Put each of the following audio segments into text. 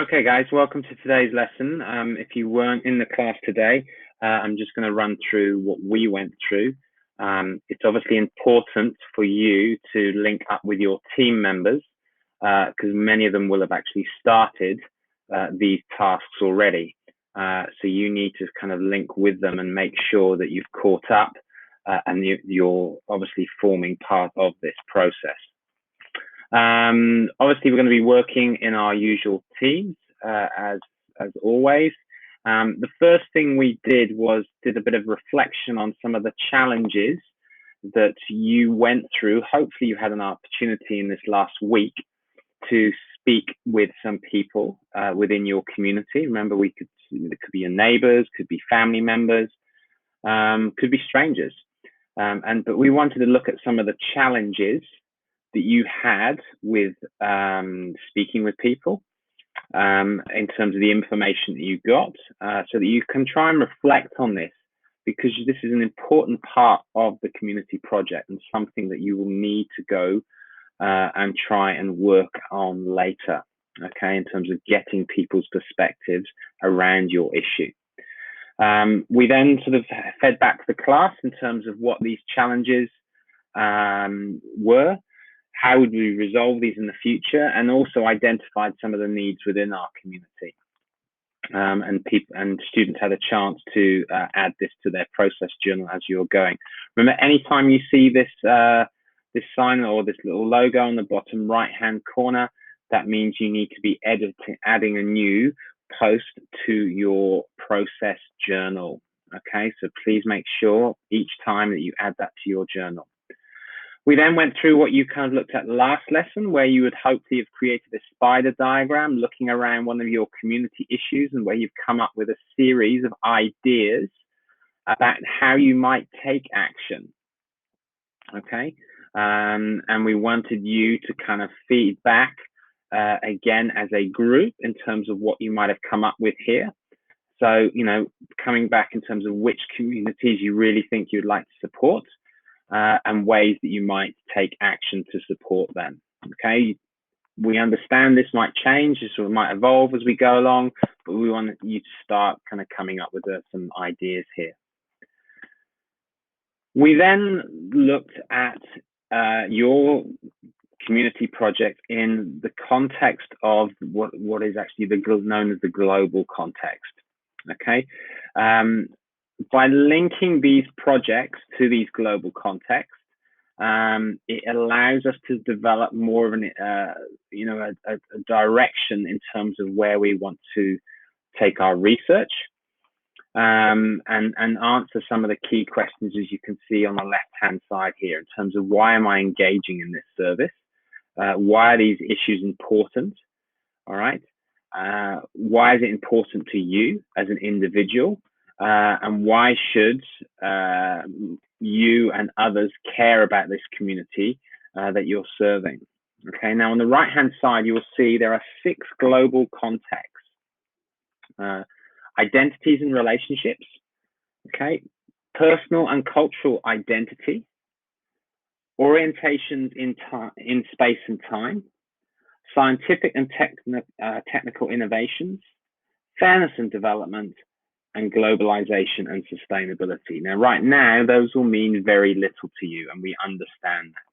Okay, guys, welcome to today's lesson. If you weren't in the class today, I'm just going to run through what we went through. It's obviously important for you to link up with your team members because many of them will have actually started these tasks already. So you need to kind of link with them and make sure that you've caught up and you're obviously forming part of this process. Obviously, we're going to be working in our usual teams as always. The first thing we did was did a bit of reflection on some of the challenges that you went through. Hopefully, you had an opportunity in this last week to speak with some people within your community. Remember, it could be your neighbors, could be family members, could be strangers. But we wanted to look at some of the challenges that you had with speaking with people in terms of the information that you got, so that you can try and reflect on this, because this is an important part of the community project and something that you will need to go and try and work on later, okay, in terms of getting people's perspectives around your issue. We then sort of fed back to the class in terms of what these challenges were, how would we resolve these in the future, and also identified some of the needs within our community. And students had a chance to add this to their process journal as you're going. Remember, anytime you see this this sign or this little logo on the bottom right-hand corner, that means you need to be adding a new post to your process journal. Okay, so please make sure each time that you add that to your journal. We then went through what you kind of looked at last lesson, where you would hopefully have created a spider diagram looking around one of your community issues, and where you've come up with a series of ideas about how you might take action. Okay. And we wanted you to kind of feedback again as a group in terms of what you might have come up with here. So, coming back in terms of which communities you really think you'd like to support, and ways that you might take action to support them. Okay, we understand this might change, this might evolve as we go along, but we want you to start kind of coming up with some ideas here. We then looked at your community project in the context of what is actually known as the global context. Okay. By linking these projects to these global contexts, it allows us to develop more of a direction in terms of where we want to take our research, and answer some of the key questions, as you can see on the left-hand side here, in terms of why am I engaging in this service? Why are these issues important? All right. Why is it important to you as an individual? And why should you and others care about this community that you're serving? Okay, now on the right-hand side, you will see there are 6 global contexts. Identities and relationships, okay, personal and cultural identity, orientations in space and time, scientific and technical innovations, fairness and development, and globalization and sustainability. Now, right now, those will mean very little to you, and we understand that.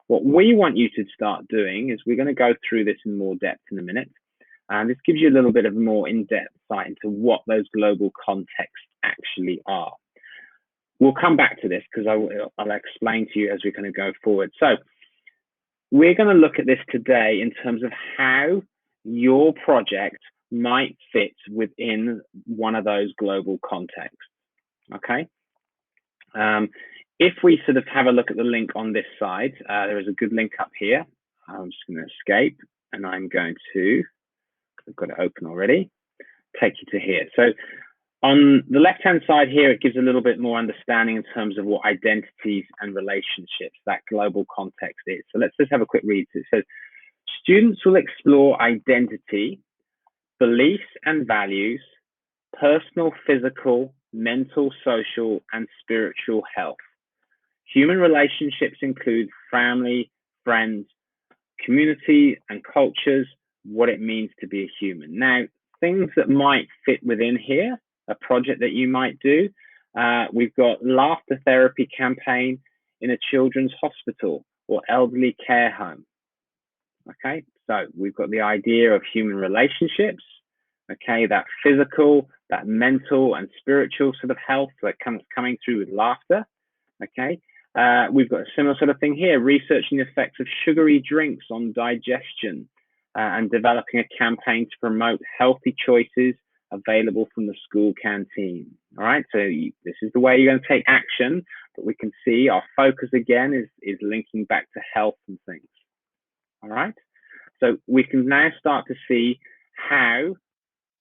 What we want you to start doing is we're going to go through this in more depth in a minute. And this gives you a little bit of more in-depth insight into what those global contexts actually are. We'll come back to this because I'll explain to you as we're going to go forward. So we're going to look at this today in terms of how your project might fit within one of those global contexts. Okay. If we sort of have a look at the link on this side, there is a good link up here. I'm just going to escape, and I'm going to, I've got it open already, take you to here. So on the left-hand side here, it gives a little bit more understanding in terms of what identities and relationships, that global context is. So let's just have a quick read. It says, students will explore identity, beliefs and values, personal, physical, mental, social, and spiritual health. Human relationships include family, friends, community, and cultures, what it means to be a human. Now, things that might fit within here, a project that you might do, we've got laughter therapy campaign in a children's hospital or elderly care home. Okay, so we've got the idea of human relationships, okay, that physical, that mental and spiritual sort of health that comes coming through with laughter. Okay, we've got a similar sort of thing here, researching the effects of sugary drinks on digestion and developing a campaign to promote healthy choices available from the school canteen. All right, so this is the way you're going to take action, but we can see our focus again is linking back to health and things. All right, so we can now start to see how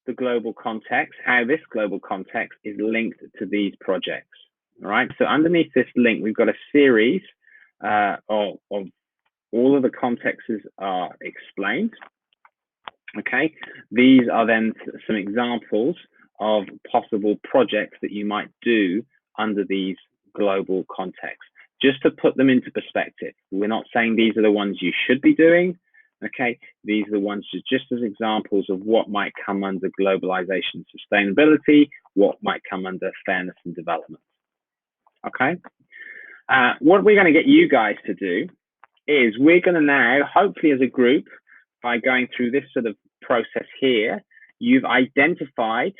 the global context, how this global context is linked to these projects. All right, so underneath this link, we've got a series of all of the contexts are explained. Okay, these are then some examples of possible projects that you might do under these global contexts. Just to put them into perspective, we're not saying these are the ones you should be doing. Okay, these are the ones just as examples of what might come under globalization and sustainability, what might come under fairness and development. Okay, what we're going to get you guys to do is we're going to now, hopefully as a group, by going through this sort of process here, you've identified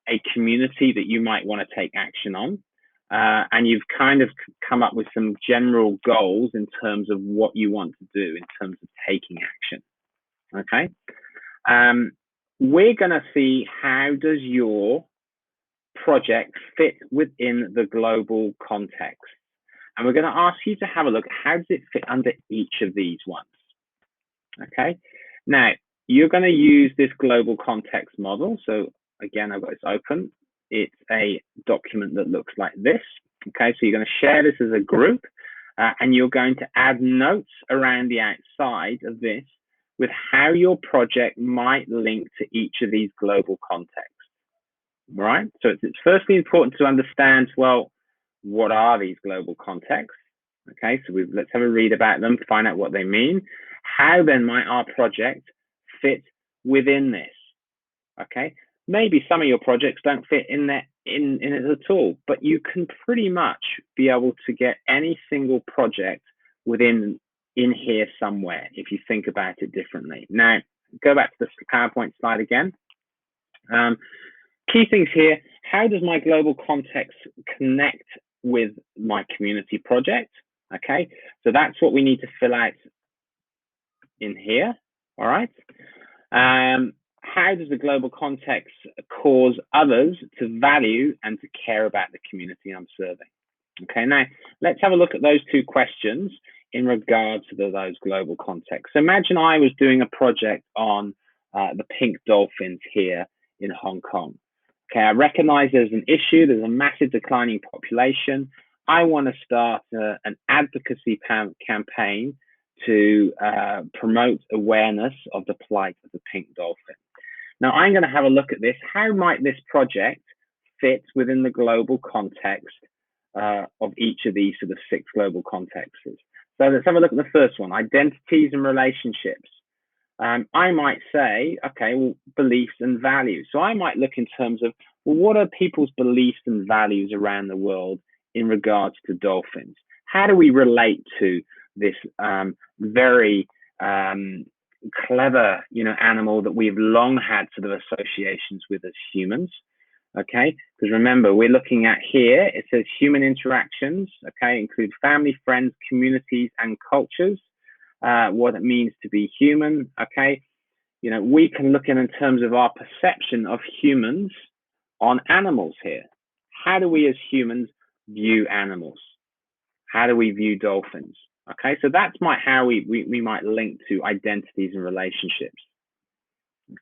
a community that you might want to take action on. And you've kind of come up with some general goals in terms of what you want to do in terms of taking action. Okay. We're going to see how does your project fit within the global context. And we're going to ask you to have a look, how does it fit under each of these ones? Okay. Now, you're going to use this global context model. So again, I've got this open. It's a document that looks like this. Okay, so you're going to share this as a group and you're going to add notes around the outside of this with how your project might link to each of these global contexts. Right? So it's firstly important to understand, well, what are these global contexts? Okay, so let's have a read about them, find out what they mean. How then might our project fit within this? Okay, maybe some of your projects don't fit in it at all, but you can pretty much be able to get any single project in here somewhere if you think about it differently. Now, go back to the PowerPoint slide again. Key things here, how does my global context connect with my community project? Okay, so that's what we need to fill out in here. All right. How does the global context cause others to value and to care about the community I'm serving? Okay, now let's have a look at those two questions in regards to those global contexts. So imagine I was doing a project on the pink dolphins here in Hong Kong. Okay, I recognize there's an issue, there's a massive declining population. I want to start an advocacy campaign to promote awareness of the plight of the pink dolphin. Now, I'm going to have a look at this. How might this project fit within the global context of each of these sort of 6 global contexts? So let's have a look at the first one, identities and relationships. I might say, okay, well, beliefs and values. So I might look in terms of, well, what are people's beliefs and values around the world in regards to dolphins? How do we relate to this very clever, animal that we've long had sort of associations with as humans? Okay, because remember, we're looking at here, it says human interactions, okay, include family, friends, communities, and cultures. What it means to be human, okay? We can look in terms of our perception of humans on animals here. How do we as humans view animals? How do we view dolphins? Okay, so that's how we might link to identities and relationships.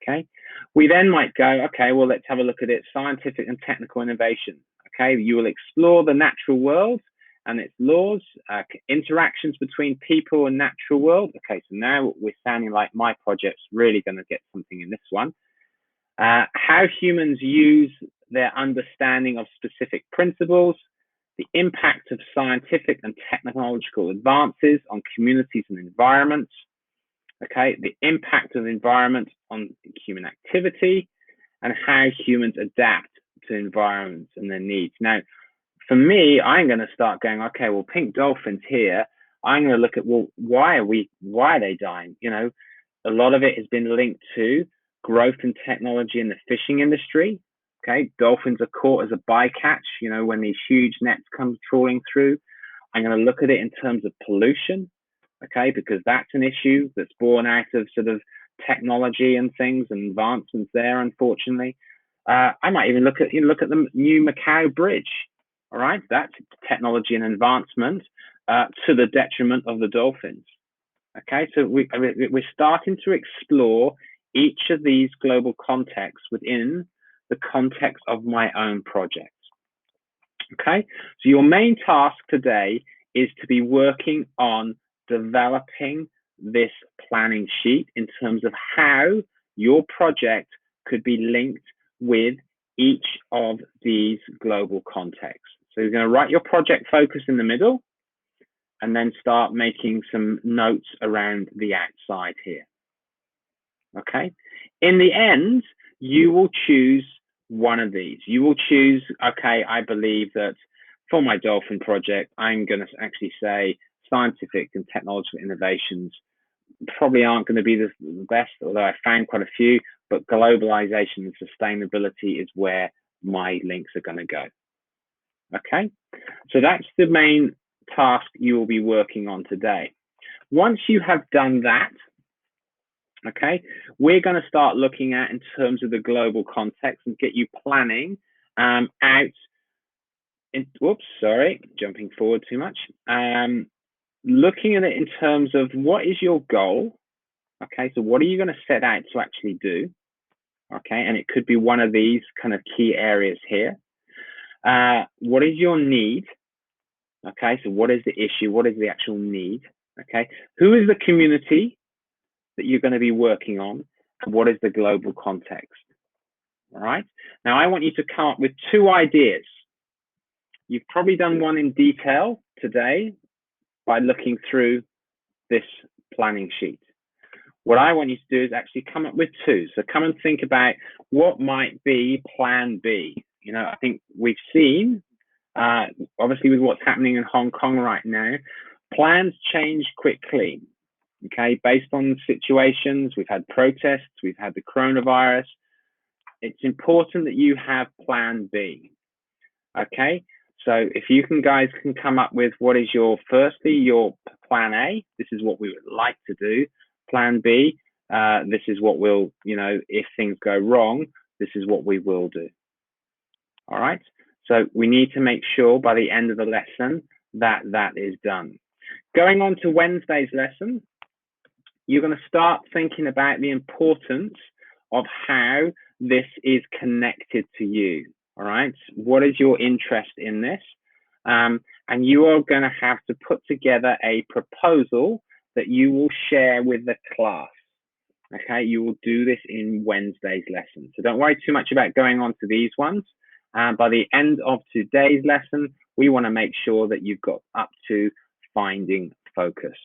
Okay, we then might go, okay, well, let's have a look at it, scientific and technical innovation. Okay, you will explore the natural world and its laws, interactions between people and natural world. Okay, so now we're sounding like my project's really going to get something in this one. How humans use their understanding of specific principles, the impact of scientific and technological advances on communities and environments, okay, the impact of the environment on human activity, and how humans adapt to environments and their needs. Now, for me, I'm going to start going, okay, well, pink dolphins here. I'm going to look at, well, why are they dying? You know, a lot of it has been linked to growth in technology in the fishing industry. Okay, dolphins are caught as a bycatch, you know, when these huge nets come trawling through. I'm going to look at it in terms of pollution, okay, because that's an issue that's born out of sort of technology and things and advancements there, unfortunately. I might even look at the new Macau Bridge. All right, that's technology and advancement to the detriment of the dolphins. Okay, so we're starting to explore each of these global contexts within the context of my own project. Okay, so your main task today is to be working on developing this planning sheet in terms of how your project could be linked with each of these global contexts. So you're going to write your project focus in the middle and then start making some notes around the outside here. Okay, in the end, you will choose one of these. You will choose, okay, I believe that for my dolphin project, I'm going to actually say scientific and technological innovations probably aren't going to be the best, although I found quite a few, but globalization and sustainability is where my links are going to go. Okay, so that's the main task you will be working on today. Once you have done that, okay, we're going to start looking at in terms of the global context and get you planning out in, whoops, sorry, jumping forward too much. Looking at it in terms of what is your goal? Okay, so what are you going to set out to actually do? Okay, and it could be one of these kind of key areas here. What is your need? Okay, so what is the issue? What is the actual need? Okay, who is the community that you're going to be working on? And what is the global context? All right, now I want you to come up with 2 ideas. You've probably done one in detail today by looking through this planning sheet. What I want you to do is actually come up with 2. So come and think about what might be plan B. You know, I think we've seen, obviously with what's happening in Hong Kong right now, plans change quickly, okay, based on situations. We've had protests, we've had the coronavirus. It's important that you have plan B, okay? So if you guys can come up with what is firstly, your plan A, this is what we would like to do. Plan B, this is what we'll, you know, if things go wrong, this is what we will do. All right. So we need to make sure by the end of the lesson that that is done. Going on to Wednesday's lesson, you're going to start thinking about the importance of how this is connected to you. All right. What is your interest in this? And you are going to have to put together a proposal that you will share with the class. Okay, you will do this in Wednesday's lesson. So don't worry too much about going on to these ones. By the end of today's lesson, we want to make sure that you've got up to finding focus.